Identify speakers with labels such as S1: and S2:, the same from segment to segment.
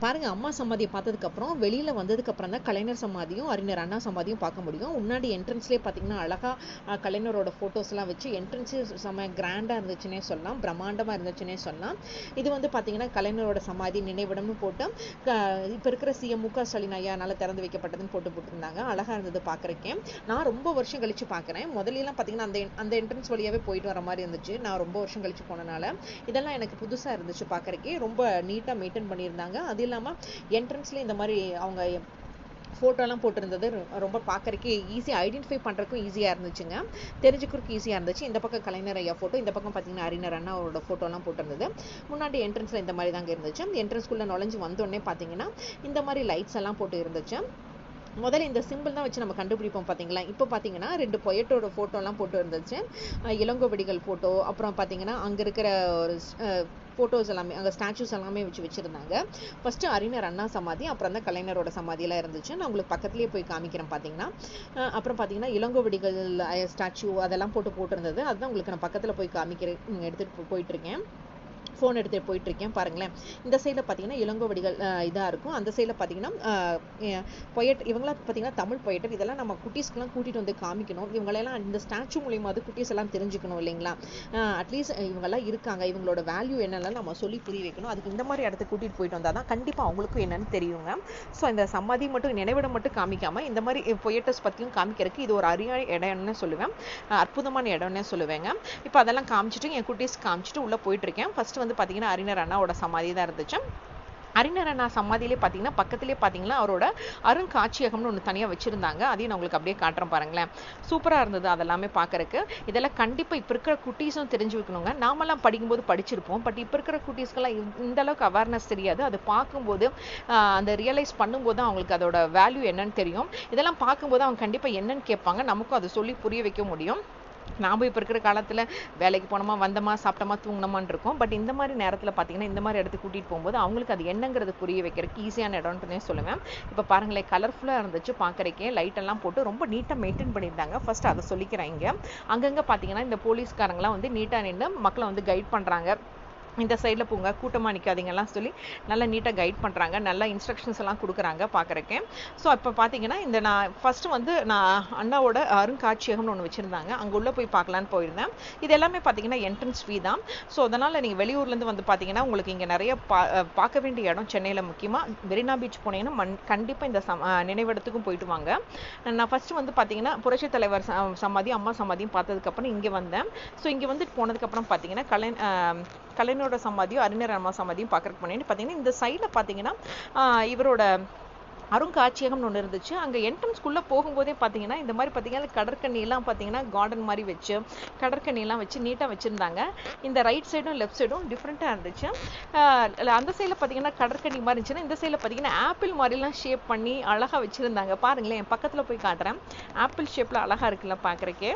S1: பாருங்க, அம்மா சமாதியை பார்த்ததுக்கப்புறம் வெளியில் வந்ததுக்கப்புறம் தான் கலைஞர் சமாதியும் அறிஞர் அண்ணா சமாதியும் பார்க்க முடியும். முன்னாடி என்ட்ரன்ஸ்லேயே பார்த்தீங்கன்னா அழகாக கலைஞரோட ஃபோட்டோஸ்லாம் வச்சு என்ட்ரன்ஸே செம்ம கிராண்டாக இருந்துச்சுன்னே சொல்லலாம், பிரம்மாண்டமாக இருந்துச்சுன்னே சொல்லலாம். இது வந்து பார்த்தீங்கன்னா கலைஞரோட சமாதி நினைவிடம்னு போட்டு இப்போ இருக்கிற சிஎம் மு க ஸ்டாலின் ஐயானால திறந்து வைக்கப்பட்டதுன்னு போட்டிருந்தாங்க. அழகாக இருந்தது பார்க்குறக்கே. நான் ரொம்ப வருஷம் கழிச்சு பார்க்குறேன். முதல்லாம் பார்த்தீங்கன்னா அந்த என்ட்ரன்ஸ் வழியாகவே போயிட்டு வர மாதிரி இருந்துச்சு. நான் ரொம்ப வருஷம் கழிச்சு போனனால இதெல்லாம் எனக்கு புதுசாக இருந்துச்சு பார்க்குறக்கே. ரொம்ப நீட்டாக மெயின்டைன் பண்ணியிருந்தாங்க. அது இல்லாமல் என்ட்ரன்ஸ்ல இந்த மாதிரி அவங்க ஃபோட்டோலாம் போட்டிருந்தது ரொம்ப பார்க்கறதுக்கு ஈஸியாக ஐடென்டிஃபை பண்ணுறதுக்கும் ஈஸியாக இருந்துச்சுங்க, தெரிஞ்சுக்கிறதுக்கு ஈஸியாக இருந்துச்சு. இந்த பக்கம் கலைஞர் ஐயா ஃபோட்டோ, இந்த பக்கம் பார்த்தீங்கன்னா அறிஞர் அண்ணா அவரோட ஃபோட்டோலாம் போட்டிருந்தது. முன்னாடி என்ட்ரன்ஸில் இந்த மாதிரி தாங்க இருந்துச்சு. என்ட்ரன்ஸ்குள்ளே நுழைஞ்சு வந்தோடனே பார்த்தீங்கன்னா இந்த மாதிரி லைட்ஸ் எல்லாம் போட்டு இருந்துச்சு. முதல்ல இந்த சிம்பிள் தான் வச்சு நம்ம கண்டுபிடிப்போம் பார்த்தீங்களா. இப்போ பார்த்தீங்கன்னா 2 பொயட்டோட ஃபோட்டோலாம் போட்டு இருந்துச்சு. இளங்கோவடிகள் ஃபோட்டோ, அப்புறம் பார்த்தீங்கன்னா அங்கே இருக்கிற ஒரு ஃபோட்டோஸ் எல்லாமே, அங்கே ஸ்டாச்சூஸ் எல்லாமே வச்சுருந்தாங்க. ஃபஸ்ட்டு அறிஞர் அண்ணா சமாதி, அப்புறம் தான் கலைஞரோட சமாதியெல்லாம் இருந்துச்சு. நான் உங்களுக்கு பக்கத்துலேயே போய் காமிக்கிறேன் பார்த்தீங்கன்னா. அப்புறம் பார்த்தீங்கன்னா இளங்கோவடிகள் ஸ்டாச்சு அதெல்லாம் போட்டிருந்தது. அதுதான் உங்களுக்கு நான் பக்கத்தில் போய் காமிக்கிறேன், எடுத்துகிட்டு போயிட்டுருக்கேன். ஃபோன் எடுத்துகிட்டு போயிட்டுருக்கேன் பாருங்களேன். இந்த சைடில் பார்த்தீங்கன்னா இளங்கோவடிகள் இதாக இருக்கும். அந்த சைடில் பார்த்தீங்கன்னா பொயட், இவங்களாம் பார்த்தீங்கன்னா தமிழ் பொயட்டர். இதெல்லாம் நம்ம குட்டீஸ்க்கெலாம் கூட்டிகிட்டு வந்து காமிக்கணும். இவங்களெல்லாம் இந்த ஸ்டாச்சு மூலியமாக அது குட்டீஸ் எல்லாம் தெரிஞ்சுக்கணும் இல்லைங்களா. அட்லீஸ்ட் இவங்கெல்லாம் இருக்காங்க, இவங்களோட வேல்யூ என்னெல்லாம் நம்ம சொல்லி புரிய வைக்கணும். அதுக்கு இந்த மாதிரி இடத்துக்கு கூட்டிகிட்டு போயிட்டு வந்தால் தான் கண்டிப்பாக அவங்களுக்கும் என்னென்னு தெரியுங்க. ஸோ இந்த சமாதி மட்டும் நினைவிடம் மட்டும் காமிக்காமல் இந்த மாதிரி பொயட்டர்ஸ் பற்றியும் காமிக்கிறதுக்கு இது ஒரு அரிய இடம்னு சொல்லுவேன், அற்புதமான இடம்னு சொல்லுவேங்க. இப்போ அதெல்லாம் காமிச்சிட்டு என் குட்டீஸ் காமிச்சிட்டு உள்ளே போயிட்டுருக்கேன். ஃபஸ்ட்டு வந்து பார்த்தீங்கன்னா அறிஞர் அண்ணாவோட சமாதி தான் இருந்துச்சு. அறிஞர் அண்ணா சமாதியிலே பார்த்தீங்கன்னா பக்கத்துலேயே பார்த்தீங்கன்னா அவரோட அருங்காட்சியகம்னு ஒன்று தனியாக வச்சுருந்தாங்க. அதையும் நான் உங்களுக்கு அப்படியே காட்டுறேன் பாருங்களேன். சூப்பராக இருந்தது அதெல்லாமே பார்க்குறக்கு. இதெல்லாம் கண்டிப்பாக இப்போ இருக்கிற குட்டீஸும் தெரிஞ்சு வைக்கணுங்க. நாமெல்லாம் படிக்கும்போது படிச்சிருப்போம், பட் இப்போ இருக்கிற குட்டீஸ்க்கெல்லாம் இந்த அளவுக்கு அவேர்னஸ் தெரியாது. அது பார்க்கும்போது அந்த ரியலைஸ் பண்ணும்போது தான் அவங்களுக்கு அதோட வேல்யூ என்னன்னு தெரியும். இதெல்லாம் பார்க்கும்போது அவங்க கண்டிப்பாக என்னன்னு கேட்பாங்க, நமக்கும் அதை சொல்லி புரிய வைக்க முடியும். நாம் இப்போ இருக்கிற காலத்தில் வேலைக்கு போனோமா, வந்தோமா, சாப்பிட்டோமா, தூங்கினோமான்னு இருக்கும். பட் இந்த மாதிரி நேரத்தில் பார்த்தீங்கன்னா இந்த மாதிரி இடத்துக்கு கூட்டிகிட்டு போகும்போது அவங்களுக்கு அது என்னங்கிறது புரிய வைக்கிறதுக்கு ஈஸியான இடம்னே சொல்லுவேன். இப்போ பாருங்களேன், கலர்ஃபுல்லாக இருந்துச்சு பார்க்குறக்கே. லைட்டெல்லாம் போட்டு ரொம்ப நீட்டாக மெயின்டைன் பண்ணியிருந்தாங்க. ஃபர்ஸ்ட் அதை சொல்லிக்கிறேன். இங்கே அங்கங்கே பார்த்தீங்கன்னா இந்த போலீஸ்காரங்களாம் வந்து நீட்டாக நின்று மக்களை வந்து கைட் பண்ணுறாங்க. இந்த சைடில் போங்க, கூட்டமாக நிற்காதீங்கலாம் சொல்லி நல்லா நீட்டாக கைட் பண்ணுறாங்க, நல்லா இன்ஸ்ட்ரக்ஷன்ஸ் எல்லாம் கொடுக்குறாங்க பார்க்குறக்கேன். ஸோ இப்போ பார்த்தீங்கன்னா இந்த நான் ஃபஸ்ட்டு வந்து நான் அண்ணாவோட அருங்காட்சியகம்னு ஒன்று வச்சுருந்தாங்க, அங்கே உள்ளே போய் பார்க்கலான்னு போயிருந்தேன். இது எல்லாமே பார்த்தீங்கன்னா என்ட்ரன்ஸ் ஃபீ தான். ஸோ அதனால் நீங்கள் வெளியூர்லேருந்து வந்து பார்த்தீங்கன்னா உங்களுக்கு இங்கே நிறைய பார்க்க வேண்டிய இடம் சென்னையில், முக்கியமாக மெரினா பீச் போனீங்கன்னா கண்டிப்பாக இந்த நினைவிடத்துக்கும் போயிட்டு வாங்க. நான் ஃபஸ்ட்டு வந்து பார்த்தீங்கன்னா புரட்சித் தலைவர் சமாதி, அம்மா சமாதியும் பார்த்ததுக்கப்புறம் இங்கே வந்தேன். ஸோ இங்கே வந்துட்டு போனதுக்கப்புறம் பார்த்தீங்கன்னா கலைஞரோட சமாதியும் அறிஞர் அண்ணா சமாதியும் பார்க்குறக்கு போனேன்னு பார்த்தீங்கன்னா இந்த சைடில் பார்த்தீங்கன்னா இவரோட அருங்காட்சியகம்னு ஒன்று இருந்துச்சு. அங்கே என்ட்ரன்ஸ்குள்ளே போகும்போதே பார்த்தீங்கன்னா இந்த மாதிரி பார்த்தீங்கன்னா கடற்கண்ணியெல்லாம் பார்த்தீங்கன்னா கார்டன் மாதிரி வச்சு கடற்கண்ணியெல்லாம் வச்சு நீட்டாக வச்சுருந்தாங்க. இந்த ரைட் சைடும் லெஃப்ட் சைடும் டிஃப்ரெண்ட்டாக இருந்துச்சு. அந்த சைடில் பார்த்தீங்கன்னா கடற்கண்ணி மாதிரி இருந்துச்சுன்னா இந்த சைடில் பார்த்தீங்கன்னா ஆப்பிள் மாதிரிலாம் ஷேப் பண்ணி அழகாக வச்சுருந்தாங்க. பாருங்களேன், என் பக்கத்தில் போய் காட்டுறேன். ஆப்பிள் ஷேப்பில் அழகாக இருக்குல்ல பார்க்குறக்கே.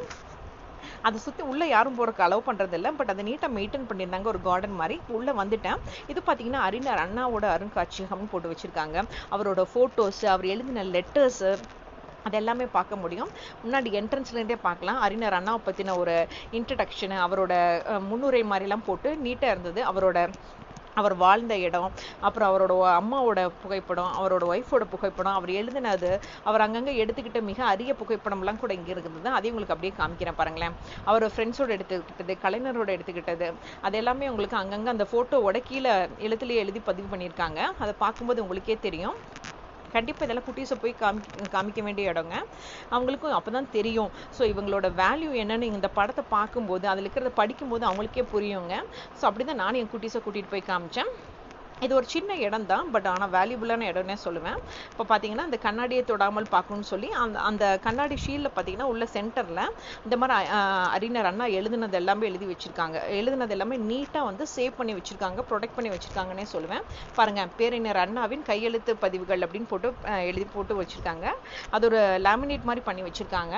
S1: அதை சுற்றி உள்ளே யாரும் போகிறக்கு அலோவ் பண்ணுறதில்ல, பட் அதை நீட்டாக மெயின்டைன் பண்ணியிருந்தாங்க ஒரு கார்டன் மாதிரி. உள்ளே வந்துட்டேன். இது பார்த்தீங்கன்னா அறிஞர் அண்ணாவோட அருங்காட்சியகம்னு போட்டு வச்சுருக்காங்க. அவரோட ஃபோட்டோஸு, அவர் எழுதின லெட்டர்ஸு அது எல்லாமே பார்க்க முடியும். முன்னாடி என்ட்ரன்ஸ்லேருந்தே பார்க்கலாம். அறிஞர் அண்ணாவை பற்றின ஒரு இன்ட்ரடக்ஷனு, அவரோட முன்னுரை மாதிரிலாம் போட்டு நீட்டாக இருந்தது. அவர் வாழ்ந்த இடம், அப்புறம் அவரோட அம்மாவோட புகைப்படம், அவரோட ஒய்ஃபோட புகைப்படம், அவர் எழுதினது, அவர் அங்கங்கே எடுத்துக்கிட்ட மிக அரிய புகைப்படம்லாம் கூட இங்கே இருக்குது. அதையும் உங்களுக்கு அப்படியே காமிக்கிறேன் பாருங்களேன். அவர் ஃப்ரெண்ட்ஸோடு எடுத்துக்கிட்டது, கலைஞரோட எடுத்துக்கிட்டது, அது எல்லாமே உங்களுக்கு அங்கங்கே அந்த ஃபோட்டோவோட கீழே எழுத்துலேயே எழுதி பதிவு பண்ணியிருக்காங்க. அதை பார்க்கும்போது உங்களுக்கே தெரியும். கண்டிப்பாக இதெல்லாம் குட்டீஸை போய் காமிக்க வேண்டிய இடங்க. அவங்களுக்கும் அப்போ தான் தெரியும். ஸோ இவங்களோட வேல்யூ என்னன்னு இந்த படத்தை பார்க்கும்போது, அதில் இருக்கிறத படிக்கும்போது அவங்களுக்கே புரியுங்க. ஸோ அப்படி தான் நானும் என் குட்டீஸை கூட்டிகிட்டு போய் காமிச்சேன். இது ஒரு சின்ன இடம் தான், பட் ஆனால் வேல்யூபுளான இடம்னே சொல்லுவேன். இப்போ பார்த்தீங்கன்னா இந்த கண்ணாடியை தொடாமல் பார்க்கணும்னு சொல்லி அந்த கண்ணாடி ஷீல்டில் பார்த்தீங்கன்னா உள்ள சென்டரில் இந்த மாதிரி அறிஞர் அண்ணா எழுதுனது எல்லாமே எழுதி வச்சுருக்காங்க. எழுதுனது எல்லாமே நீட்டாக வந்து சேவ் பண்ணி வச்சுருக்காங்க, ப்ரொடெக்ட் பண்ணி வச்சுருக்காங்கன்னே சொல்லுவேன். பாருங்கள், பேரறிஞர் அண்ணாவின் கையெழுத்து பதிவுகள் அப்படின்னு போட்டு எழுதி போட்டு வச்சுருக்காங்க. அது ஒரு லேமினேட் மாதிரி பண்ணி வச்சுருக்காங்க.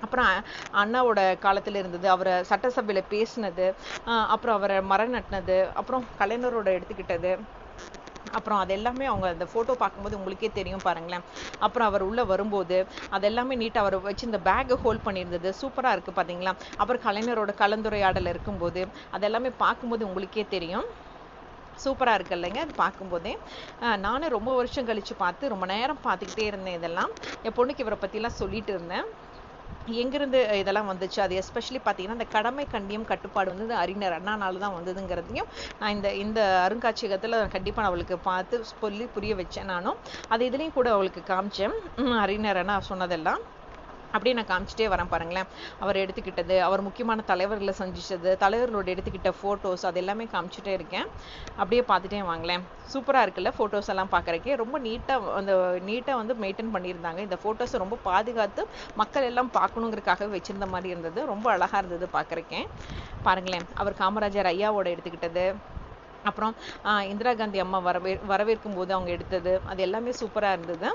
S1: அப்புறம் அண்ணாவோட காலத்தில் இருந்தது, அவரை சட்டசபையில் பேசினது, அப்புறம் அவரை மரம் நட்டினது, அப்புறம் கலைஞரோட எடுத்துக்கிட்டது, அப்புறம் அது எல்லாமே அவங்க அந்த ஃபோட்டோ பார்க்கும்போது உங்களுக்கே தெரியும் பாருங்களேன். அப்புறம் அவர் உள்ளே வரும்போது அதெல்லாமே நீட்டாக அவர் வச்சு இந்த பேக்கை ஹோல்ட் பண்ணியிருந்தது சூப்பராக இருக்குது பார்த்தீங்களா. அப்புறம் கலைஞரோட கலந்துரையாடல் இருக்கும்போது அதெல்லாமே பார்க்கும்போது உங்களுக்கே தெரியும். சூப்பராக இருக்கு இல்லைங்க அது பார்க்கும்போதே. நானும் ரொம்ப வருஷம் கழித்து பார்த்து ரொம்ப நேரம் பார்த்துக்கிட்டே இருந்தேன். இதெல்லாம் என் பொண்ணுக்கு இவரை பற்றிலாம் சொல்லிட்டு இருந்தேன். எங்கிருந்து இதெல்லாம் வந்துச்சு, அது எஸ்பெஷலி பார்த்தீங்கன்னா இந்த கடமை கண்ணியம் கட்டுப்பாடு வந்து அறிஞர் அண்ணானால தான் வந்ததுங்கிறதையும் நான் இந்த இந்த அருங்காட்சியகத்தில் கண்டிப்பாக அவளுக்கு பார்த்து சொல்லி புரிய வச்சேன். நானும் அது இதுலேயும் கூட அவளுக்கு காமிச்சேன். அறிஞர் அண்ணா சொன்னதெல்லாம் அப்படியே நான் காமிச்சிட்டே வரேன் பாருங்களேன். அவர் எடுத்துக்கிட்டது, அவர் முக்கியமான தலைவர்களை சந்திச்சது, தலைவர்களோட எடுத்துக்கிட்ட ஃபோட்டோஸ், அது எல்லாமே காமிச்சிட்டே இருக்கேன். அப்படியே பார்த்துட்டே வாங்களேன். சூப்பராக இருக்குல்ல ஃபோட்டோஸ் எல்லாம் பார்க்குறக்கே. ரொம்ப நீட்டாக வந்து மெயின்டைன் பண்ணியிருந்தாங்க. இந்த ஃபோட்டோஸை ரொம்ப பாதுகாத்து மக்கள் எல்லாம் பார்க்கணுங்கிறதுக்காக வச்சுருந்த மாதிரி இருந்தது. ரொம்ப அழகாக இருந்தது பார்க்குறக்கே. பாருங்களேன், அவர் காமராஜர் ஐயாவோட எடுத்துக்கிட்டது, அப்புறம் இந்திரா காந்தி அம்மா வரவேற்கும் போது அவங்க எடுத்தது, அது எல்லாமே சூப்பராக இருந்தது.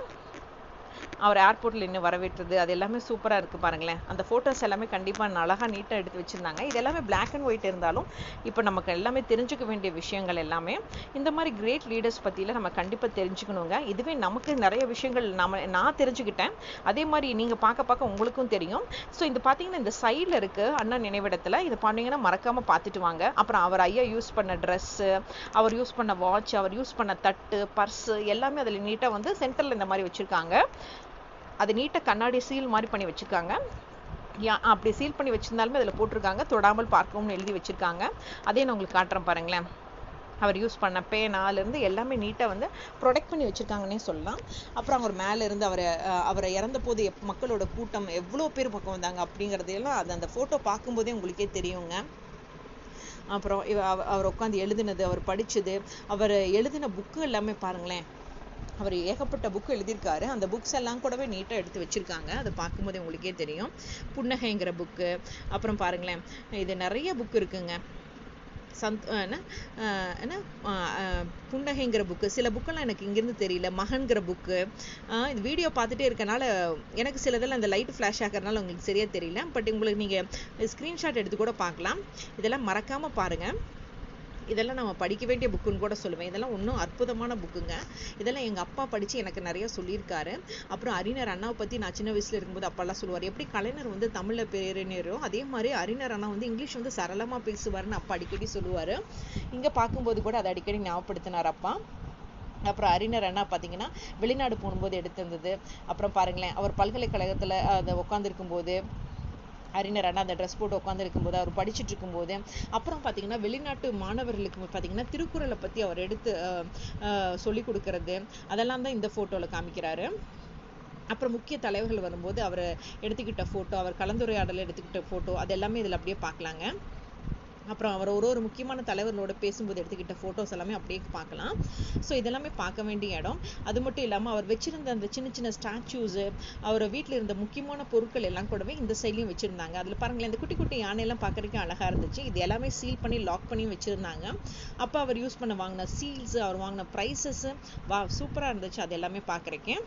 S1: அவர் ஏர்போர்ட்டில் இன்னும் வரவேற்றது, அது எல்லாமே சூப்பராக இருக்குது பாருங்களேன். அந்த ஃபோட்டோஸ் எல்லாமே கண்டிப்பாக அழகாக நீட்டாக எடுத்து வச்சுருந்தாங்க. இது எல்லாமே பிளாக் அண்ட் ஒயிட் இருந்தாலும் இப்போ நமக்கு எல்லாமே தெரிஞ்சுக்க வேண்டிய விஷயங்கள் எல்லாமே இந்த மாதிரி கிரேட் லீடர்ஸ் பற்றியில் நம்ம கண்டிப்பாக தெரிஞ்சுக்கணுங்க. இதுவே நமக்கு நிறைய விஷயங்கள் நான் தெரிஞ்சுக்கிட்டேன். அதே மாதிரி நீங்கள் பார்க்க உங்களுக்கும் தெரியும். ஸோ இது பார்த்தீங்கன்னா இந்த சைடில் இருக்குது அண்ணா நினைவிடத்தில். இது பார்த்தீங்கன்னா மறக்காமல் பார்த்துட்டு வாங்க. அப்புறம் அவர் ஐயா யூஸ் பண்ண ட்ரெஸ்ஸு, அவர் யூஸ் பண்ண வாட்ச், அவர் யூஸ் பண்ண தட்டு, பர்ஸு எல்லாமே அதில் நீட்டாக வந்து சென்டரில் இந்த மாதிரி வச்சுருக்காங்க. அது நீட்டாக கண்ணாடி சீல் மாதிரி பண்ணி வச்சுருக்காங்க. அப்படி சீல் பண்ணி வச்சுருந்தாலுமே அதில் போட்டிருக்காங்க தொடாமல் பார்க்கணும்னு எழுதி வச்சுருக்காங்க. அதே நான் உங்களுக்கு காட்டுறேன் பாருங்களேன். அவர் யூஸ் பண்ண பேனாலேருந்து எல்லாமே நீட்டாக வந்து ப்ரொடெக்ட் பண்ணி வச்சுருக்காங்கன்னே சொல்லலாம். அப்புறம் அவர் மேலே இருந்து அவரை இறந்த போது மக்களோட கூட்டம் எவ்வளோ பேர் பக்கம் வந்தாங்க அப்படிங்கிறதையெல்லாம் அது அந்த ஃபோட்டோ பார்க்கும்போதே உங்களுக்கே தெரியுங்க. அப்புறம் அவர் உட்காந்து எழுதினது, அவர் படித்தது, அவர் எழுதின புக்கு எல்லாமே பாருங்களேன். அவர் ஏகப்பட்ட புக்கு எழுதியிருக்காரு. அந்த புக்ஸ் எல்லாம் கூடவே நீட்டாக எடுத்து வச்சுருக்காங்க. அதை பார்க்கும்போது உங்களுக்கே தெரியும். புன்னகைங்கிற புக்கு, அப்புறம் பாருங்களேன் இது நிறைய புக்கு இருக்குங்க. புன்னகைங்கிற புக்கு, சில புக்கெல்லாம் எனக்கு இங்கேருந்து தெரியல. மகன்கிற புக்கு. இது வீடியோ பார்த்துட்டே இருக்கனால எனக்கு சிலதெல்லாம் இந்த லைட் ஃப்ளாஷ் ஆகிறதுனால உங்களுக்கு சரியாக தெரியல. பட் உங்களுக்கு நீங்கள் ஸ்க்ரீன்ஷாட் எடுத்து கூட பார்க்கலாம். இதெல்லாம் மறக்காமல் பாருங்கள். இதெல்லாம் நம்ம படிக்க வேண்டிய புக்குன்னு கூட சொல்லுவேன். இதெல்லாம் இன்னும் அற்புதமான புக்குங்க. இதெல்லாம் எங்கள் அப்பா படித்து எனக்கு நிறைய சொல்லியிருக்காரு. அப்புறம் அறிஞர் அண்ணாவை பற்றி நான் சின்ன வயசில் இருக்கும்போது அப்பாலாம் சொல்லுவார். எப்படி கலைஞர் வந்து தமிழில் பேரினரோ அதே மாதிரி அறிஞர் அண்ணா வந்து இங்கிலீஷ் வந்து சரளமாக பேசுவார்னு அப்பா அடிக்கடி சொல்லுவார். இங்கே பார்க்கும்போது கூட அதை அடிக்கடி ஞாபகப்படுத்தினார் அப்பா. அப்புறம் அறிஞர் அண்ணா பார்த்தீங்கன்னா வெளிநாடு போகும்போது எடுத்திருந்தது. அப்புறம் பாருங்களேன், அவர் பல்கலைக்கழகத்தில் அதை உட்காந்துருக்கும் போது அறிஞர் அண்ணா அந்த ட்ரெஸ் போட்டு உட்காந்துருக்கும் போது, அவர் படிச்சுட்டு இருக்கும்போது, அப்புறம் பார்த்தீங்கன்னா வெளிநாட்டு மாணவர்களுக்கு பார்த்தீங்கன்னா திருக்குறளை பற்றி அவர் எடுத்து சொல்லி கொடுக்கறது, அதெல்லாம் தான் இந்த ஃபோட்டோவில் காமிக்கிறாரு. அப்புறம் முக்கிய தலைவர்கள் வரும்போது அவர் எடுத்துக்கிட்ட ஃபோட்டோ, அவர் கலந்துரையாடல் எடுத்துக்கிட்ட ஃபோட்டோ, அது எல்லாமே இதில் அப்படியே பார்க்கலாங்க. அப்புறம் அவர் ஒரு முக்கியமான தலைவர்களோட பேசும்போது எடுத்துக்கிட்ட ஃபோட்டோஸ் எல்லாமே அப்படியே பார்க்கலாம். ஸோ இதெல்லாமே பார்க்க வேண்டிய இடம். அது மட்டும் இல்லாமல் அவர் வச்சிருந்த அந்த சின்ன சின்ன ஸ்டாச்சூஸு, அவர் வீட்டில் இருந்த முக்கியமான பொருட்கள் எல்லாம் கூடவே இந்த சைட்லையும் வச்சுருந்தாங்க. அதில் பாருங்களேன், இந்த குட்டி குட்டி யானையெல்லாம் பார்க்குறதுக்கு அழகாக இருந்துச்சு. இது எல்லாமே சீல் பண்ணி லாக் பண்ணி வச்சுருந்தாங்க. அப்போ அவர் யூஸ் பண்ண வாங்கின சீல்ஸு, அவர் வாங்கின ப்ரைஸஸ்ஸு சூப்பராக இருந்துச்சு. அது எல்லாமே பார்க்குறக்கேன்.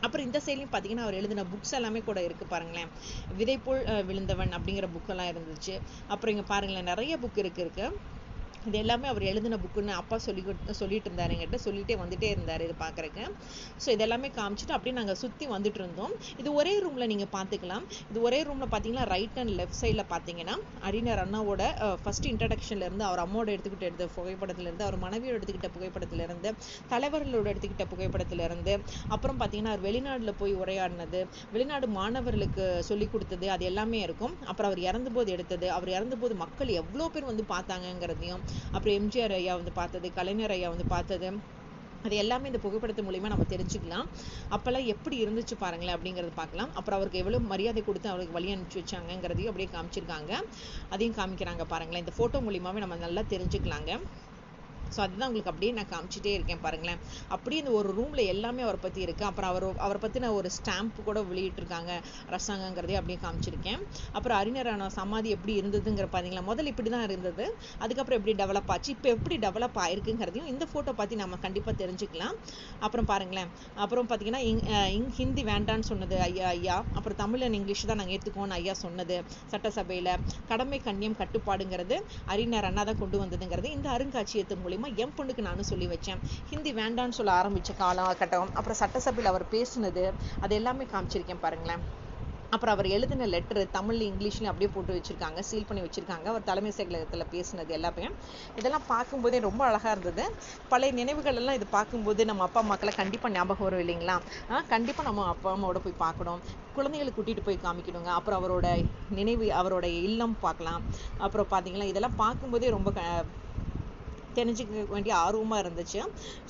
S1: அப்புறம் இந்த சைட்லையும் பார்த்தீங்கன்னா அவர் எழுதின புக்ஸ் எல்லாமே கூட இருக்குது பாருங்களேன். விதைப்போல் விழுந்தவன் அப்படிங்கிற புக்கெல்லாம் இருந்துச்சு. அப்புறம் இங்கே பாருங்களேன், நிறைய புக் இருக்கு. இது எல்லாமே அவர் எழுதின புக்குன்னு அப்பா சொல்லிட்டு இருந்தார், என்கிட்ட சொல்லிட்டே வந்துட்டே இருந்தார் இது பார்க்குறக்கு. ஸோ இதெல்லாமே காமிச்சிட்டு அப்படியே நாங்கள் சுற்றி வந்துட்டு இருந்தோம். இது ஒரே ரூமில் நீங்கள் பார்த்துக்கலாம். இது ஒரே ரூமில் பார்த்தீங்கன்னா ரைட் அண்ட் லெஃப்ட் சைடில் பார்த்தீங்கன்னா அறிஞர் அண்ணாவோட ஃபர்ஸ்ட் இன்ட்ரடக்ஷன்லேருந்து, அவர் அம்மாவோட எடுத்த புகைப்படத்துலேருந்து, அவர் மனைவியோட எடுத்துக்கிட்ட புகைப்படத்துலேருந்து, தலைவர்களோட எடுத்துக்கிட்ட புகைப்படத்துலேருந்து, அப்புறம் பார்த்தீங்கன்னா அவர் வெளிநாட்டில் போய் உரையாடினது, வெளிநாடு மாணவர்களுக்கு சொல்லி கொடுத்தது, அது எல்லாமே இருக்கும். அப்புறம் அவர் இறந்தபோது எடுத்தது, அவர் இறந்தபோது மக்கள் எவ்வளோ பேர் வந்து பார்த்தாங்கங்கிறதையும், அப்புறம் எம்ஜிஆர் ஐயா வந்து பார்த்தது, கலைஞர் ஐயா வந்து பார்த்தது, அது எல்லாமே இந்த புகைப்படத்து மூலிமா நம்ம தெரிஞ்சுக்கலாம். அப்போல்லாம் எப்படி இருந்துச்சு பாருங்களேன் அப்படிங்கிறது பார்க்கலாம். அப்புறம் அவருக்கு எவ்வளோ மரியாதை கொடுத்து அவருக்கு வழி அனுப்பிச்சி வச்சாங்கங்கிறதையும் அப்படியே காமிச்சிருக்காங்க. அதையும் காமிக்கிறாங்க பாருங்களேன். இந்த ஃபோட்டோ மூலிமாவே நம்ம நல்லா தெரிஞ்சுக்கலாங்க. ஸோ அதுதான் உங்களுக்கு அப்படியே நான் காமிச்சிட்டே இருக்கேன் பாருங்களேன். அப்படியே இந்த ஒரு ரூமில் எல்லாமே அவரை பற்றி இருக்குது. அப்புறம் அவரை பற்றின ஒரு ஸ்டாம்ப் கூட வெளியிட்டிருக்காங்க அரசாங்கங்கிறதே அப்படியே காமிச்சிருக்கேன். அப்புறம் அறிஞர் அண்ணா சமாதி எப்படி இருந்ததுங்கிற பார்த்தீங்களா, முதல்ல இப்படி தான் இருந்தது, அதுக்கப்புறம் எப்படி டெவலப் ஆச்சு, இப்போ எப்படி டெவலப் ஆயிருக்குங்கிறதையும் இந்த ஃபோட்டோ பார்த்து நம்ம கண்டிப்பாக தெரிஞ்சுக்கலாம். அப்புறம் பாருங்களேன், அப்புறம் பார்த்தீங்கன்னா ஹிந்தி வேண்டான்னு சொன்னது ஐயா. அப்புறம் தமிழ் அண்ட் இங்கிலீஷ் தான் நாங்கள் ஏற்றுக்கோன்னு ஐயா சொன்னது சட்டசபையில். கடமை கண்ணியம் கட்டுப்பாடுங்கிறது அறிஞர் அண்ணா தான் கொண்டு வந்ததுங்கிறது இந்த அருங்காட்சியகத்து மூலிமா என் பொண்ணுக்கு நானும் சொல்லி வச்சேன். ஹிந்தி வேண்டான்னு சொல்ல ஆரம்பித்த காலகட்டம், அப்புறம் சட்டசபையில் அவர் பேசுனது, அது எல்லாமே காமிச்சிருக்கேன் பாருங்களேன். அப்புறம் அவர் எழுதின லெட்டர் தமிழ்ல இங்கிலீஷ்ல அப்படியே போட்டு வச்சிருக்காங்க, சீல் பண்ணி வச்சிருக்காங்க. அவர் தலைமை செயலகத்துல பேசினது எல்லாமே இதெல்லாம் பார்க்கும்போதே ரொம்ப அழகா இருந்தது. பழைய நினைவுகள் எல்லாம் இது பார்க்கும்போது நம்ம அப்பா அம்மாக்களை கண்டிப்பா ஞாபகம் வரும் இல்லைங்களா? கண்டிப்பா நம்ம அப்பா அம்மாவோட போய் பார்க்கணும், குழந்தைகளை கூட்டிட்டு போய் காமிக்கணுங்க. அப்புறம் அவரோட நினைவு, அவரோட இல்லம் பார்க்கலாம். அப்புறம் பாத்தீங்கன்னா இதெல்லாம் பார்க்கும்போதே ரொம்ப தெரிஞ்சுக்க வேண்டிய ஆர்வமா இருந்துச்சு.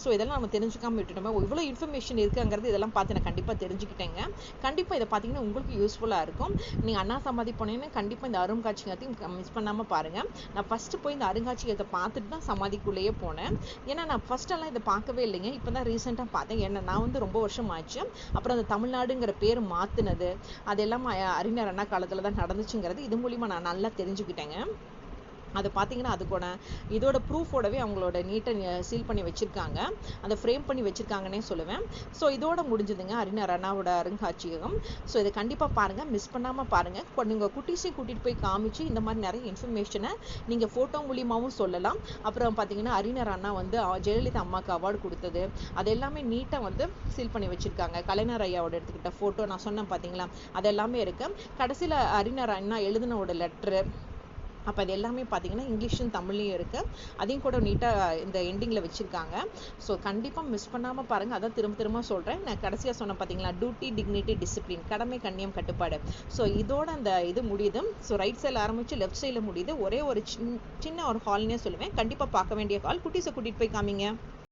S1: ஸோ இதெல்லாம் நம்ம தெரிஞ்சுக்காம விட்டுட்டோமே, இவ்வளோ இன்ஃபர்மேஷன் இருக்குங்கிறது இதெல்லாம் பார்த்து நான் கண்டிப்பாக தெரிஞ்சுக்கிட்டேங்க. கண்டிப்பாக இதை பார்த்தீங்கன்னா உங்களுக்கு யூஸ்ஃபுல்லாக இருக்கும். நீங்கள் அண்ணா சமாதி போனீங்கன்னா கண்டிப்பாக இந்த அருங்காட்சியகத்தையும் மிஸ் பண்ணாமல் பாருங்கள். நான் ஃபஸ்ட்டு போய் இந்த அருங்காட்சியகத்தை பார்த்துட்டு தான் சமாதிக்குள்ளேயே போனேன். ஏன்னா நான் ஃபஸ்ட்டெல்லாம் இதை பார்க்கவே இல்லைங்க, இப்போ தான் ரீசெண்டாக பார்த்தேன். ஏன்னா நான் வந்து ரொம்ப வருஷம் ஆச்சு. அப்புறம் அந்த தமிழ்நாடுங்கிற பேர் மாற்றினது அதெல்லாம் அறிஞர் அண்ணா காலத்தில் தான் நடந்துச்சுங்கிறது இது மூலிமா நான் நல்லா தெரிஞ்சுக்கிட்டேங்க. அது பார்த்தீங்கன்னா அதுக்கூட இதோட ப்ரூஃபோடவே அவங்களோட நீட்டாக சீல் பண்ணி வச்சுருக்காங்க, அதை ஃப்ரேம் பண்ணி வச்சுருக்காங்கன்னே சொல்லுவேன். ஸோ இதோட முடிஞ்சதுங்க அறிஞர் அண்ணாவோட அருங்காட்சியகம். ஸோ இதை கண்டிப்பாக பாருங்கள், மிஸ் பண்ணாமல் பாருங்கள். நீங்கள் குட்டீஸையும் கூட்டிகிட்டு போய் காமிச்சு இந்த மாதிரி நிறைய இன்ஃபர்மேஷனை நீங்கள் ஃபோட்டோ மூலியமாகவும் சொல்லலாம். அப்புறம் பார்த்தீங்கன்னா அறிஞர் அண்ணா வந்து ஜெயலலிதா அம்மாவுக்கு அவார்டு கொடுத்தது அது எல்லாமே நீட்டாக வந்து சீல் பண்ணி வச்சுருக்காங்க. கலைஞர் ஐயாவோட எடுத்துக்கிட்ட ஃபோட்டோ நான் சொன்னேன் பார்த்தீங்களா, அது எல்லாமே இருக்குது. கடைசியில் அறிஞர் அண்ணா எழுதினோட லெட்ரு, அப்போ அது எல்லாமே பார்த்தீங்கன்னா இங்கிலீஷும் தமிழ்லையும் இருக்குது. அதையும் கூட நீட்டாக இந்த எண்டிங்கில் வச்சுருக்காங்க. ஸோ கண்டிப்பாக மிஸ் பண்ணாமல் பாருங்கள். அதான் திரும்ப சொல்கிறேன். நான் கடைசியாக சொன்னேன் பார்த்தீங்களா, டியூட்டி, டிக்னிட்டி, டிசிப்ளின், கடமை, கண்ணியம், கட்டுப்பாடு. ஸோ இதோட அந்த இது முடியுது. ஸோ ரைட் சைடில் ஆரம்பித்து லெஃப்ட் சைடில் முடியுது. ஒரே ஒரு சின்ன ஒரு ஹால்னே சொல்லுவேன். கண்டிப்பாக பார்க்க வேண்டிய ஹால். குட்டீஸை கூட்டிகிட்டு போய் காமிங்க.